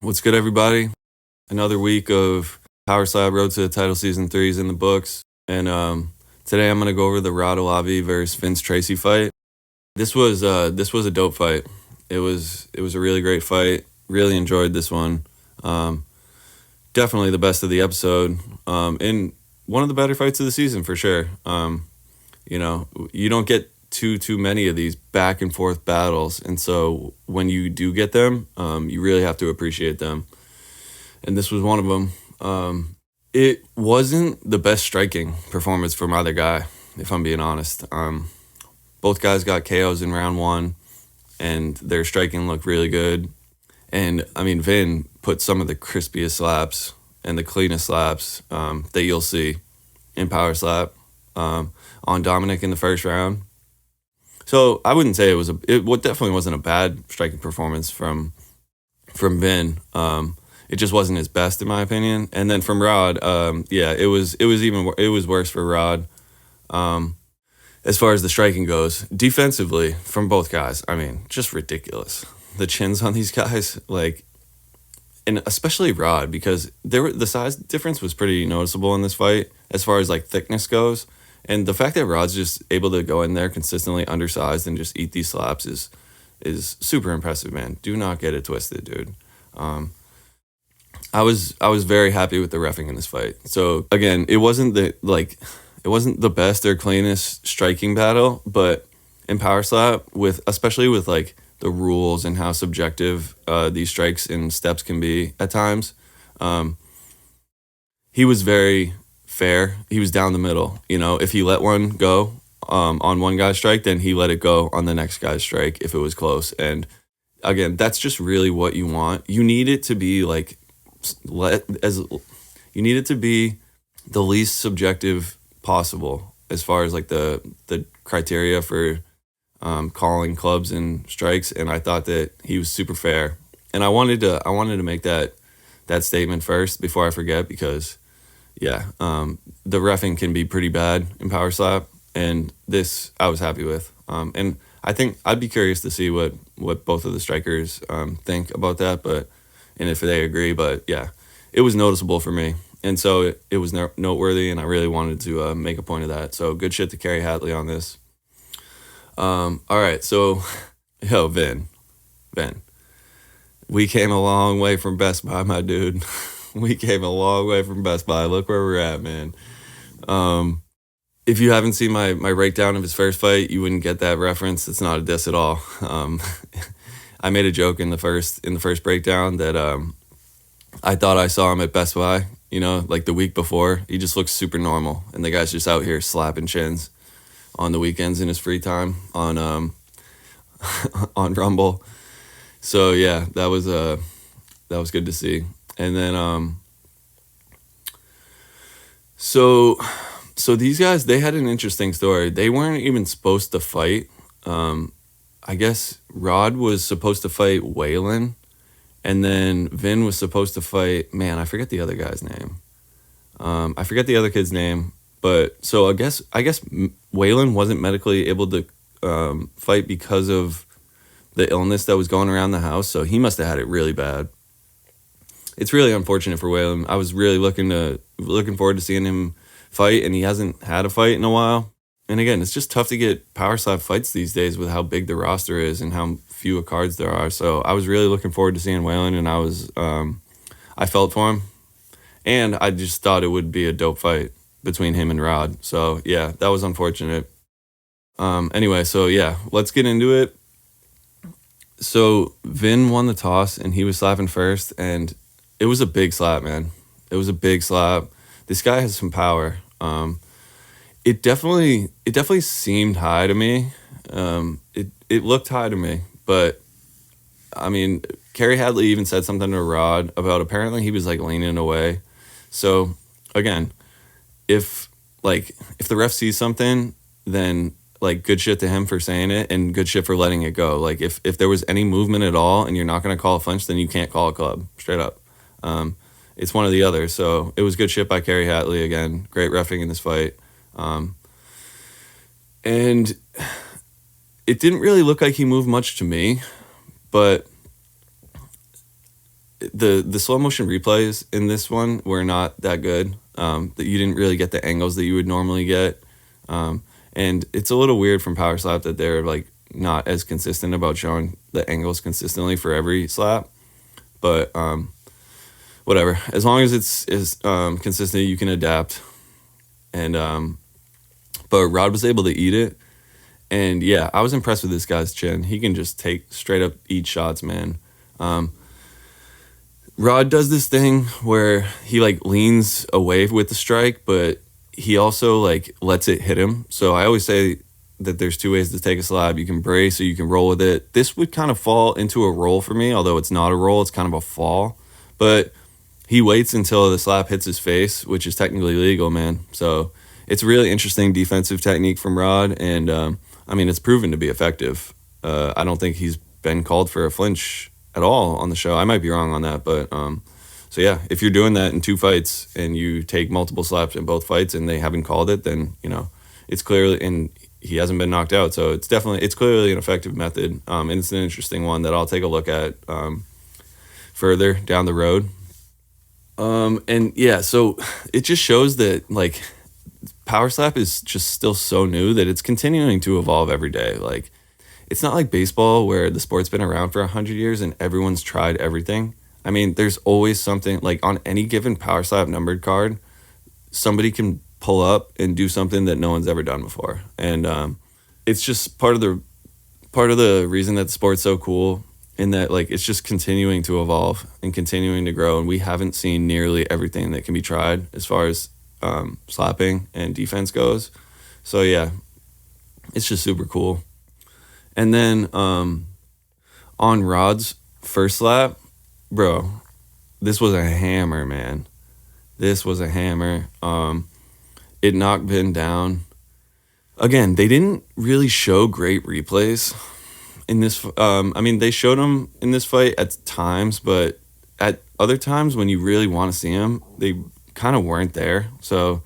What's good, everybody? Another week of Power Slab Road to the Title Season 3 is in the books. And today I'm going to go over the Rod Alavi versus Vince Tracey fight. This was a dope fight. It was a really great fight. Really enjoyed this one. Um, Definitely the best of the episode. And one of the better fights of the season for sure. You don't get too many of these back and forth battles, and so when you do get them, you really have to appreciate them. And this was one of them. It wasn't the best striking performance from either guy, if I'm being honest. Both guys got KOs in round one, and their striking looked really good. And I mean, Vin put some of the crispiest slaps and the cleanest slaps that you'll see in Power Slap on Dominic in the first round. So I wouldn't say it definitely wasn't a bad striking performance from Vin. It just wasn't his best in my opinion. And then from Rod, it was worse for Rod. As far as the striking goes, defensively from both guys, I mean, just ridiculous. The chins on these guys, and especially Rod, because the size difference was pretty noticeable in this fight as far as thickness goes. And the fact that Rod's just able to go in there consistently undersized and just eat these slaps is super impressive, man. Do not get it twisted, dude. I was very happy with the reffing in this fight. So again, it wasn't the best or cleanest striking battle, but in Power Slap, especially with the rules and how subjective these strikes and steps can be at times, he was very fair. He was down the middle. If he let one go on one guy's strike, then he let it go on the next guy's strike if it was close. And again, that's just really what you want. You need it to be you need it to be the least subjective possible as far as the criteria for calling clubs and strikes. And I thought that he was super fair. And I wanted to make that statement first before I forget, because the reffing can be pretty bad in Power Slap, and this I was happy with. And I think I'd be curious to see what both of the strikers think about that, and if they agree. But yeah, it was noticeable for me, and so it was noteworthy, and I really wanted to make a point of that. So good shit to Kerry Hatley on this. All right, so Vin, we came a long way from Best Buy, my dude. We came a long way from Best Buy. Look where we're at, man. If you haven't seen my breakdown of his first fight, you wouldn't get that reference. It's not a diss at all. I made a joke in the first breakdown that I thought I saw him at Best Buy, the week before. He just looks super normal, and the guy's just out here slapping chins on the weekends in his free time on on Rumble. So yeah, that was good to see. And then so these guys, they had an interesting story. They weren't even supposed to fight. I guess Rod was supposed to fight Waylon, and then Vin was supposed to fight, man, I forget the other guy's name. I forget the other kid's name. But so I guess Waylon wasn't medically able to fight because of the illness that was going around the house. So he must have had it really bad. It's really unfortunate for Waylon. I was really looking forward to seeing him fight, and he hasn't had a fight in a while. And again, it's just tough to get Power Slap fights these days with how big the roster is and how few cards there are. So I was really looking forward to seeing Waylon, and I felt for him, and I just thought it would be a dope fight between him and Rod. So yeah, that was unfortunate. Anyway, so yeah, let's get into it. So Vin won the toss, and he was slapping first, and it was a big slap, man. It was a big slap. This guy has some power. It definitely seemed high to me. It looked high to me, but I mean, Kerry Hadley even said something to Rod about apparently he was leaning away. So again, if the ref sees something, then good shit to him for saying it, and good shit for letting it go. If there was any movement at all and you're not going to call a flinch, then you can't call a club, straight up. It's one or the other. So it was good shit by Kerry Hatley again. Great reffing in this fight. And it didn't really look like he moved much to me, but the slow motion replays in this one were not that good. That you didn't really get the angles that you would normally get. And it's a little weird from Power Slap that they're like not as consistent about showing the angles consistently for every slap. But whatever. As long as it's consistent, you can adapt. And but Rod was able to eat it. And yeah, I was impressed with this guy's chin. He can just take straight up eat shots, man. Rod does this thing where he like leans away with the strike, but he also like lets it hit him. So I always say that there's two ways to take a slap. You can brace or you can roll with it. This would kind of fall into a roll for me, although it's not a roll, it's kind of a fall. But he waits until the slap hits his face, which is technically legal, man. So it's a really interesting defensive technique from Rod, and I mean, it's proven to be effective. I don't think he's been called for a flinch at all on the show. I might be wrong on that, but so yeah, if you're doing that in 2 fights and you take multiple slaps in both fights and they haven't called it, then it's clearly, and he hasn't been knocked out, so it's clearly an effective method. And it's an interesting one that I'll take a look at further down the road. And yeah, so it just shows that like Power Slap is just still so new that it's continuing to evolve every day. Like, it's not like baseball where the sport's been around for 100 years and everyone's tried everything. I mean, there's always something, like on any given Power Slap numbered card, somebody can pull up and do something that no one's ever done before. And it's just part of the reason that the sport's so cool, in that like it's just continuing to evolve and continuing to grow. And we haven't seen nearly everything that can be tried as far as slapping and defense goes. So yeah, it's just super cool. And then on Rod's first slap, bro, this was a hammer, man. This was a hammer. It knocked Vin down. Again, they didn't really show great replays in this. I mean, they showed them in this fight at times, but at other times when you really want to see them, they kind of weren't there. So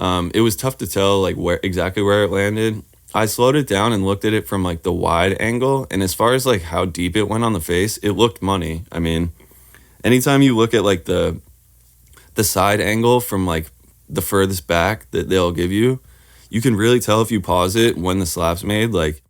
it was tough to tell like exactly where it landed. I slowed it down and looked at it from like the wide angle, and as far as like how deep it went on the face, it looked money. I mean, anytime you look at like the side angle from like the furthest back that they'll give you, you can really tell if you pause it when the slap's made. Like,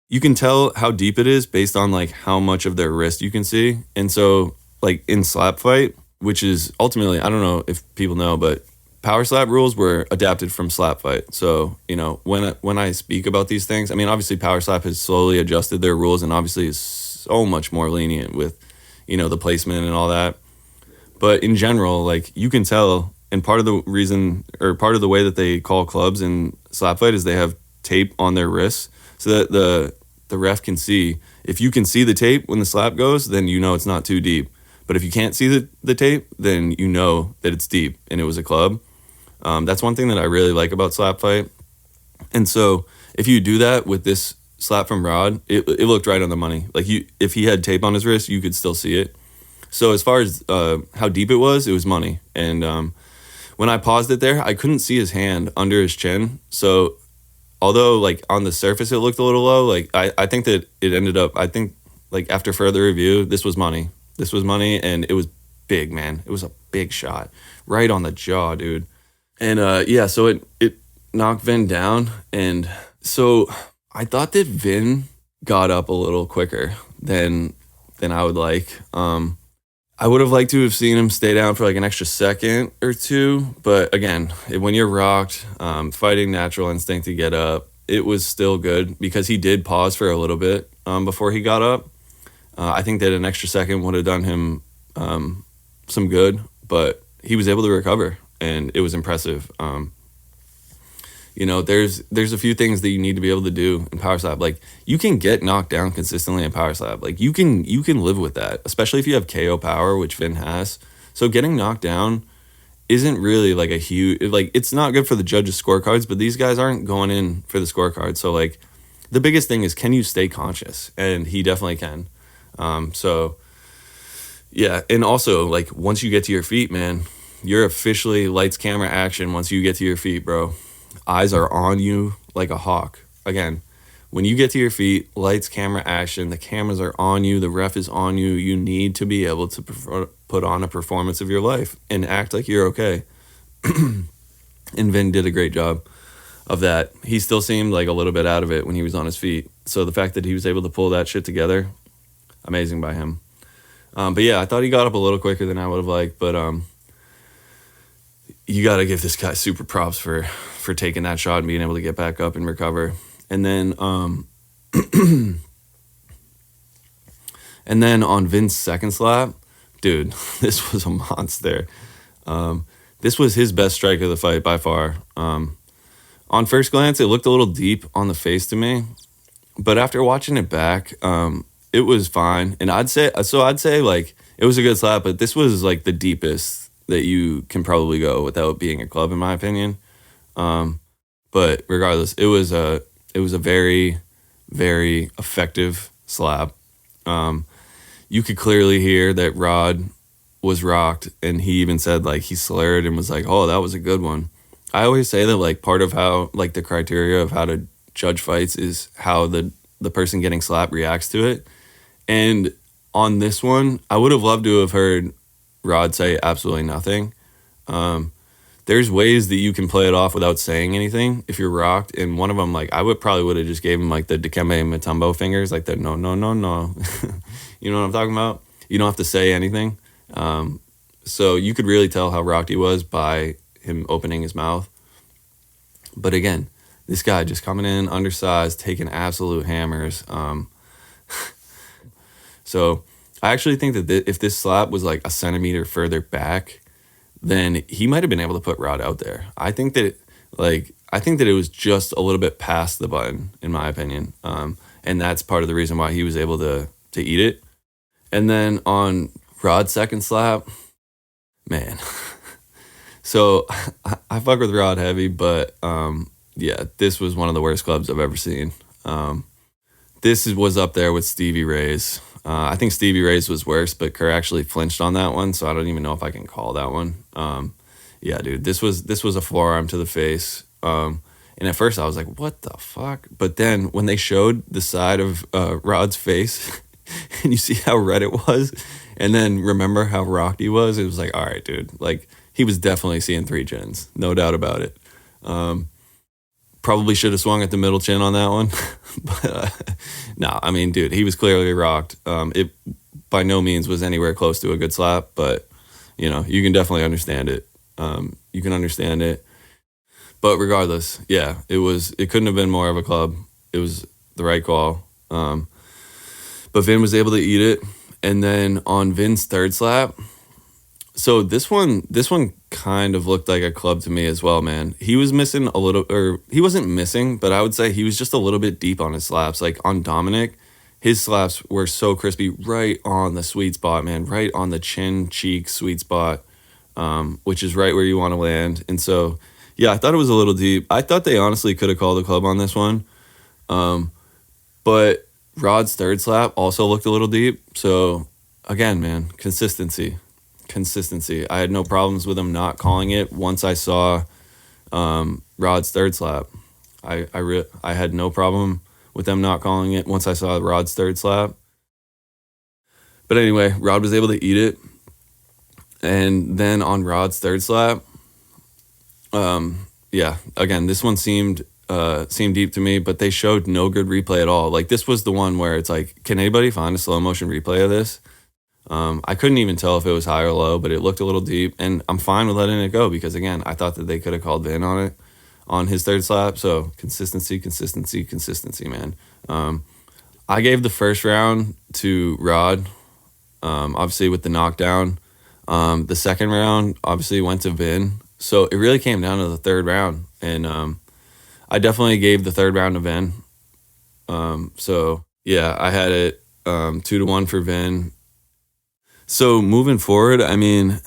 you can tell how deep it is based on like how much of their wrist you can see. And so like in slap fight, which is ultimately, I don't know if people know, but Power Slap rules were adapted from slap fight. So, when I speak about these things, I mean, obviously Power Slap has slowly adjusted their rules and obviously is so much more lenient with, the placement and all that. But in general, like, you can tell, and part of the reason, or part of the way that they call clubs in slap fight is they have tape on their wrists so that the ref can see. If you can see the tape when the slap goes, then it's not too deep. But if you can't see the tape, then you know that it's deep and it was a club. That's one thing that I really like about slap fight. And so if you do that with this slap from Rod, it looked right on the money. Like, if he had tape on his wrist, you could still see it. So as far as how deep it was money. And when I paused it there, I couldn't see his hand under his chin. So although like on the surface it looked a little low, like I think that it ended up, I think like after further review, this was money. This was money, and it was big, man. It was a big shot right on the jaw, dude. And yeah, so it knocked Vin down. And so I thought that Vin got up a little quicker than I would like. I would have liked to have seen him stay down for like an extra second or two. But again, when you're rocked, fighting natural instinct to get up, it was still good because he did pause for a little bit before he got up. I think that an extra second would have done him some good, but he was able to recover, and it was impressive. There's a few things that you need to be able to do in Power Slap. Like, you can get knocked down consistently in Power Slap. Like, you can live with that, especially if you have KO power, which Vin has. So getting knocked down isn't really like a huge, like, it's not good for the judges' scorecards, but these guys aren't going in for the scorecard. So like, the biggest thing is, can you stay conscious? And he definitely can. So yeah. And also, like, once you get to your feet, man, you're officially lights, camera, action. Once you get to your feet, bro, eyes are on you like a hawk. Again, when you get to your feet, lights, camera, action, the cameras are on you, the ref is on you. You need to be able to put on a performance of your life and act like you're okay. And Vin did a great job of that. He still seemed like a little bit out of it when he was on his feet. So the fact that he was able to pull that shit together, amazing by him. But yeah, I thought he got up a little quicker than I would have liked. But you got to give this guy super props for taking that shot and being able to get back up and recover. And then and then on Vin's second slap, dude, this was a monster. This was his best strike of the fight by far. On first glance, it looked a little deep on the face to me, but after watching it back, it was fine. And I'd say like it was a good slap, but this was like the deepest that you can probably go without being a club, in my opinion. But regardless, it was a very, very effective slap. You could clearly hear that Rod was rocked, and he even said like he slurred and was like, "Oh, that was a good one." I always say that like part of how like the criteria of how to judge fights is how the person getting slapped reacts to it. And on this one, I would have loved to have heard Rod say absolutely nothing. There's ways that you can play it off without saying anything if you're rocked, and one of them, like I would have just gave him like the Dikembe Mutombo fingers, like the no. You know what I'm talking about? You don't have to say anything. So you could really tell how rocked he was by him opening his mouth. But again, this guy just coming in undersized, taking absolute hammers. So I actually think that if this slap was like a centimeter further back, then he might have been able to put Rod out there. I think that it was just a little bit past the button, in my opinion. And that's part of the reason why he was able to eat it. And then on Rod's second slap, man. So I fuck with Rod heavy, but yeah, this was one of the worst clubs I've ever seen. This was up there with Stevie Ray's. I think Stevie Ray's was worse, but Kerr actually flinched on that one, so I don't even know if I can call that one. Yeah, dude, this was a forearm to the face. And at first I was like, what the fuck? But then when they showed the side of Rod's face and you see how red it was, and then remember how rocked he was, it was like, all right, dude, like he was definitely seeing 3 chins, no doubt about it. Probably should have swung at the middle chin on that one. But no, I mean, dude, he was clearly rocked. It by no means was anywhere close to a good slap, but you know, you can definitely understand it. You can understand it. But regardless, yeah, it couldn't have been more of a club. It was the right call. But Vin was able to eat it. And then on Vin's third slap, so this one kind of looked like a club to me as well, man. He was missing a little, or he wasn't missing, but I would say he was just a little bit deep on his slaps. Like on Dominic, his slaps were so crispy, right on the sweet spot, man, right on the chin, cheek, sweet spot, which is right where you want to land. And so, yeah, I thought it was a little deep. I thought they honestly could have called a club on this one. But Rod's third slap also looked a little deep. So again, man, consistency. I had no problems with him not calling it once I saw Rod's third slap. I had no problem with them not calling it once I saw Rod's third slap. But anyway, Rod was able to eat it. And then on Rod's third slap, yeah, again, this one seemed deep to me, but they showed no good replay at all. Like this was the one where it's like, can anybody find a slow motion replay of this? I couldn't even tell if it was high or low, but it looked a little deep, and I'm fine with letting it go because again, I thought that they could have called Vin on it on his third slap. So consistency, man. I gave the first round to Rod, obviously with the knockdown. The second round obviously went to Vin. So it really came down to the third round, and I definitely gave the third round to Vin. So yeah, I had it 2-1 for Vin. So moving forward, I mean,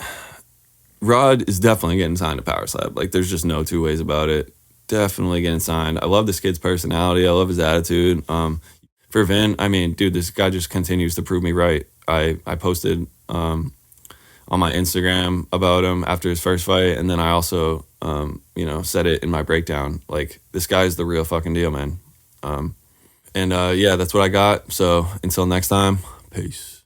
Rod is definitely getting signed to Power Slap. Like, there's just no two ways about it. Definitely getting signed. I love this kid's personality. I love his attitude. For Vin, I mean, dude, this guy just continues to prove me right. I posted on my Instagram about him after his first fight, and then I also, said it in my breakdown. Like, this guy's the real fucking deal, man. And yeah, that's what I got. So until next time, peace.